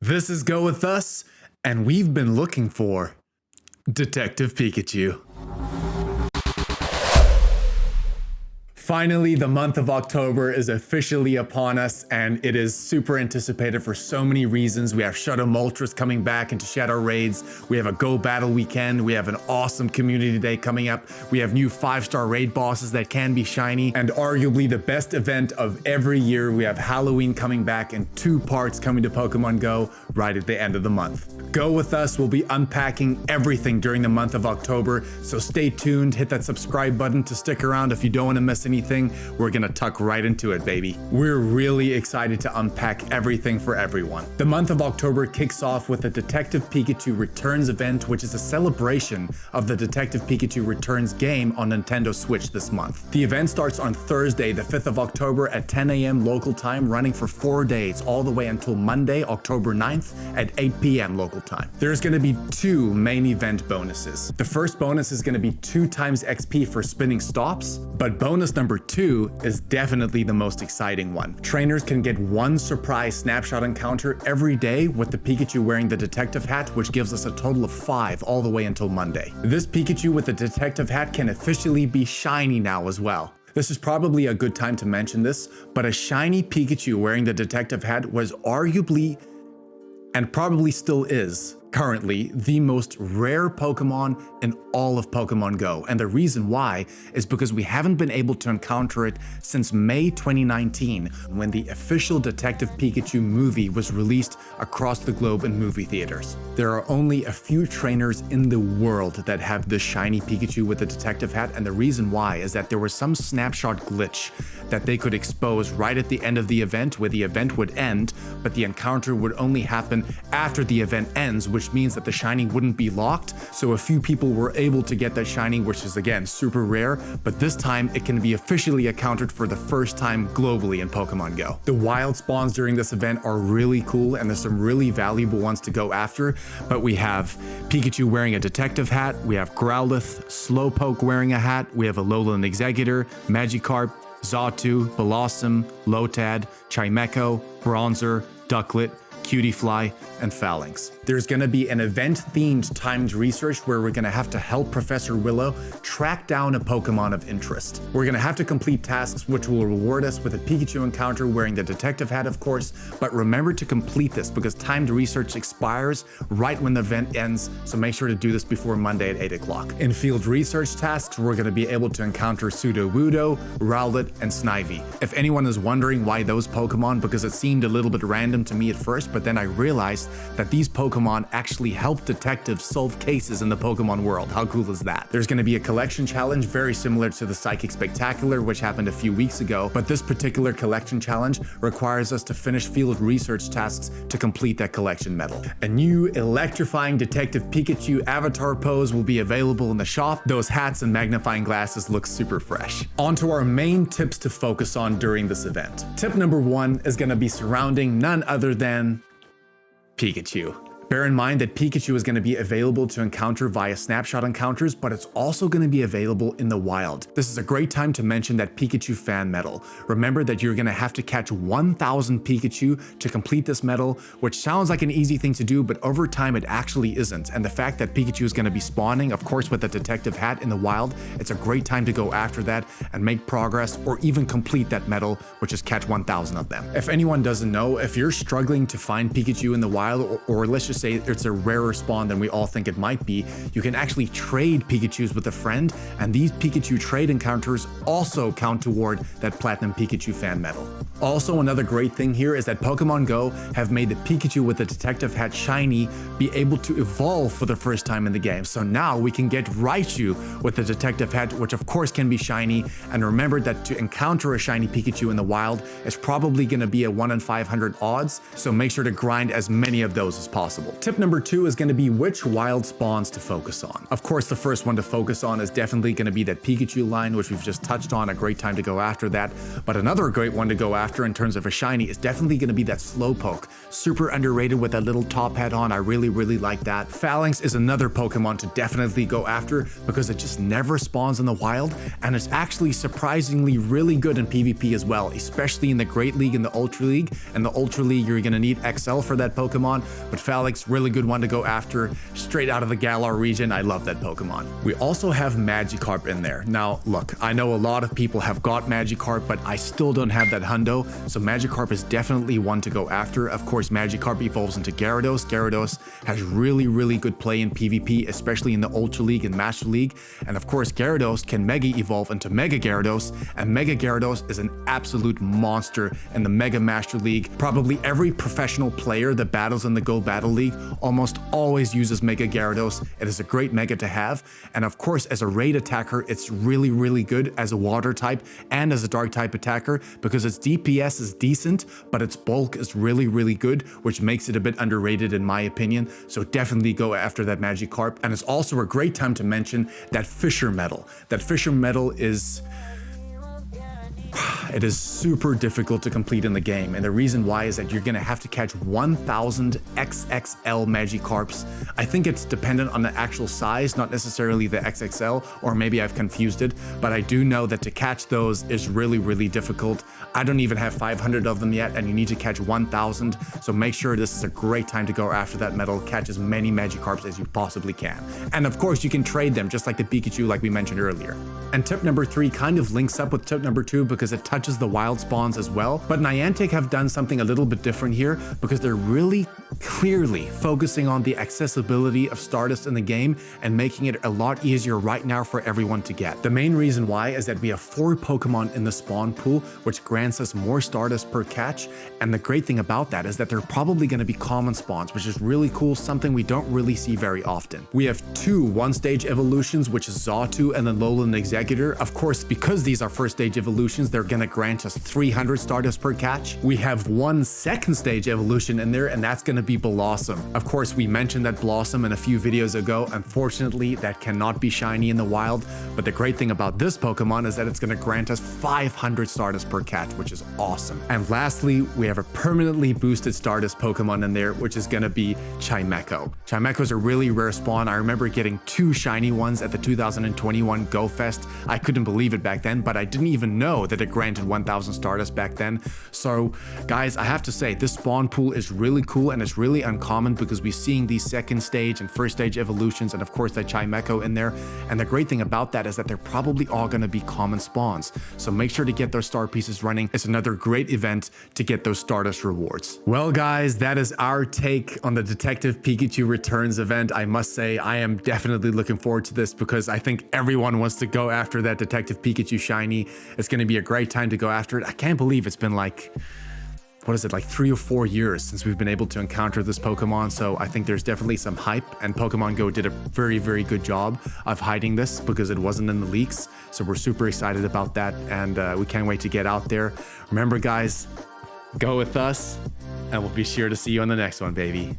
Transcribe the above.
This is Go With Us, and we've been looking for Detective Pikachu. Finally, the month of October is officially upon us, and it is super anticipated for so many reasons. We have Shadow Moltres coming back into Shadow Raids. We have a Go Battle weekend. We have an awesome community day coming up. We have new 5-star raid bosses that can be shiny, and arguably the best event of every year. We have Halloween coming back in 2 parts coming to Pokemon Go right at the end of the month. Go With Us will be unpacking everything during the month of October, so stay tuned. Hit that subscribe button to stick around if you don't want to miss anything. We're gonna tuck right into it, baby. We're really excited to unpack everything for everyone. The month of October kicks off with the Detective Pikachu Returns event, which is a celebration of the Detective Pikachu Returns game on Nintendo Switch this month. The event starts on Thursday, the 5th of October at 10 a.m. local time, running for 4 days, all the way until Monday, October 9th at 8 p.m. local time. There's gonna be 2 main event bonuses. The first bonus is gonna be 2 times XP for spinning stops, but bonus number 2 is definitely the most exciting one. Trainers can get 1 surprise snapshot encounter every day with the Pikachu wearing the detective hat, which gives us a total of 5 all the way until Monday. This Pikachu with the detective hat can officially be shiny now as well. This is probably a good time to mention this, but a shiny Pikachu wearing the detective hat was arguably, and probably still is, currently the most rare Pokemon in all of Pokemon Go. And the reason why is because we haven't been able to encounter it since May 2019, when the official Detective Pikachu movie was released across the globe in movie theaters. There are only a few trainers in the world that have this shiny Pikachu with the detective hat, and the reason why is that there was some snapshot glitch that they could expose right at the end of the event, where the event would end, but the encounter would only happen after the event ends, which means that the shiny wouldn't be locked. So a few people were able to get that shiny, which is again super rare, but this time it can be officially accounted for the first time globally in Pokemon Go. The wild spawns during this event are really cool, and there's some really valuable ones to go after, but we have Pikachu wearing a detective hat, we have Growlithe, Slowpoke wearing a hat, we have a Alolan Exeggutor, Magikarp, Xatu, Blossom, Lotad, Chimecho, Bronzer, Ducklet, Cutiefly, and Phalanx. There's gonna be an event-themed timed research where we're gonna have to help Professor Willow track down a Pokemon of interest. We're gonna have to complete tasks which will reward us with a Pikachu encounter wearing the detective hat, of course, but remember to complete this because timed research expires right when the event ends, so make sure to do this before Monday at 8 o'clock. In field research tasks, we're gonna be able to encounter Sudowoodo, Rowlet, and Snivy. If anyone is wondering why those Pokemon, because it seemed a little bit random to me at first, but then I realized that these Pokemon actually help detectives solve cases in the Pokemon world. How cool is that? There's going to be a collection challenge very similar to the Psychic Spectacular, which happened a few weeks ago, but this particular collection challenge requires us to finish field research tasks to complete that collection medal. A new electrifying Detective Pikachu avatar pose will be available in the shop. Those hats and magnifying glasses look super fresh. On to our main tips to focus on during this event. Tip number 1 is going to be surrounding none other than Pikachu. Bear in mind that Pikachu is going to be available to encounter via snapshot encounters, but it's also going to be available in the wild. This is a great time to mention that Pikachu fan medal. Remember that you're going to have to catch 1,000 Pikachu to complete this medal, which sounds like an easy thing to do, but over time it actually isn't. And the fact that Pikachu is going to be spawning, of course with the detective hat in the wild, it's a great time to go after that and make progress or even complete that medal, which is catch 1,000 of them. If anyone doesn't know, if you're struggling to find Pikachu in the wild, or let's just say it's a rarer spawn than we all think it might be, you can actually trade Pikachus with a friend, and these Pikachu trade encounters also count toward that Platinum Pikachu fan medal. Also, another great thing here is that Pokemon Go have made the Pikachu with the detective hat shiny be able to evolve for the first time in the game. So now we can get Raichu with the detective hat, which of course can be shiny. And remember that to encounter a shiny Pikachu in the wild is probably going to be a 1 in 500 odds, so make sure to grind as many of those as possible. level. Tip number 2 is going to be which wild spawns to focus on. Of course, the first one to focus on is definitely going to be that Pikachu line, which we've just touched on, a great time to go after that. But another great one to go after in terms of a shiny is definitely going to be that Slowpoke. Super underrated with that little top hat on. I really like that. Phalanx is another Pokemon to definitely go after because it just never spawns in the wild, and it's actually surprisingly really good in PvP as well, especially in the Great League and the Ultra League. And the Ultra League, you're going to need XL for that Pokemon, but Phalanx, really good one to go after straight out of the Galar region. I love that Pokemon. We also have Magikarp in there. Now, look, I know a lot of people have got Magikarp, but I still don't have that hundo, so Magikarp is definitely one to go after. Of course, Magikarp evolves into Gyarados. Gyarados has really good play in PvP, especially in the Ultra League and Master League. And of course, Gyarados can Mega Evolve into Mega Gyarados, and Mega Gyarados is an absolute monster in the Mega Master League. Probably every professional player that battles in the Go Battle League almost always uses Mega Gyarados. It is a great Mega to have, and of course, as a raid attacker, it's really good as a water type and as a dark type attacker because its DPS is decent, but its bulk is really good, which makes it a bit underrated in my opinion. So definitely go after that Magikarp. And it's also a great time to mention that Fisher Medal. That Fisher Medal is... it is super difficult to complete in the game, and the reason why is that you're gonna have to catch 1,000 XXL Magikarps. I think it's dependent on the actual size, not necessarily the XXL, or maybe I've confused it, but I do know that to catch those is really difficult. I don't even have 500 of them yet, and you need to catch 1,000, so make sure this is a great time to go after that medal. Catch as many Magikarps as you possibly can. And of course, you can trade them, just like the Pikachu like we mentioned earlier. And tip number 3 kind of links up with tip number 2 because it touches the wild spawns as well. But Niantic have done something a little bit different here because they're really clearly focusing on the accessibility of Stardust in the game and making it a lot easier right now for everyone to get. The main reason why is that we have 4 Pokemon in the spawn pool, which grants us more Stardust per catch. And the great thing about that is that they're probably going to be common spawns, which is really cool, something we don't really see very often. We have 2 one-stage evolutions, which is Xatu and the Alolan Executor. Of course, because these are first-stage evolutions, they're going to grant us 300 Stardust per catch. We have 1 second-stage evolution in there, and that's going to be Blossom. Of course, we mentioned that Blossom in a few videos ago. Unfortunately, that cannot be shiny in the wild, but the great thing about this Pokemon is that it's going to grant us 500 Stardust per catch, which is awesome. And lastly, we have a permanently boosted Stardust Pokemon in there, which is going to be Chimecho. Chimecho is a really rare spawn. I remember getting 2 shiny ones at the 2021 Go Fest. I couldn't believe it back then, but I didn't even know that it granted 1,000 Stardust back then. So guys, I have to say this spawn pool is really cool, and it's really uncommon because we're seeing these second stage and first stage evolutions, and of course that Chimecho in there. And the great thing about that is that they're probably all going to be common spawns. So make sure to get those star pieces running. It's another great event to get those Stardust rewards. Well guys, that is our take on the Detective Pikachu Returns event. I must say I am definitely looking forward to this because I think everyone wants to go after that Detective Pikachu shiny. It's going to be a great time to go after it. I can't believe it's been like, what is it, like 3 or 4 years since we've been able to encounter this Pokemon. So I think there's definitely some hype, and Pokemon Go did a very good job of hiding this because it wasn't in the leaks. So we're super excited about that, and we can't wait to get out there. Remember guys, go with us, and we'll be sure to see you on the next one, baby.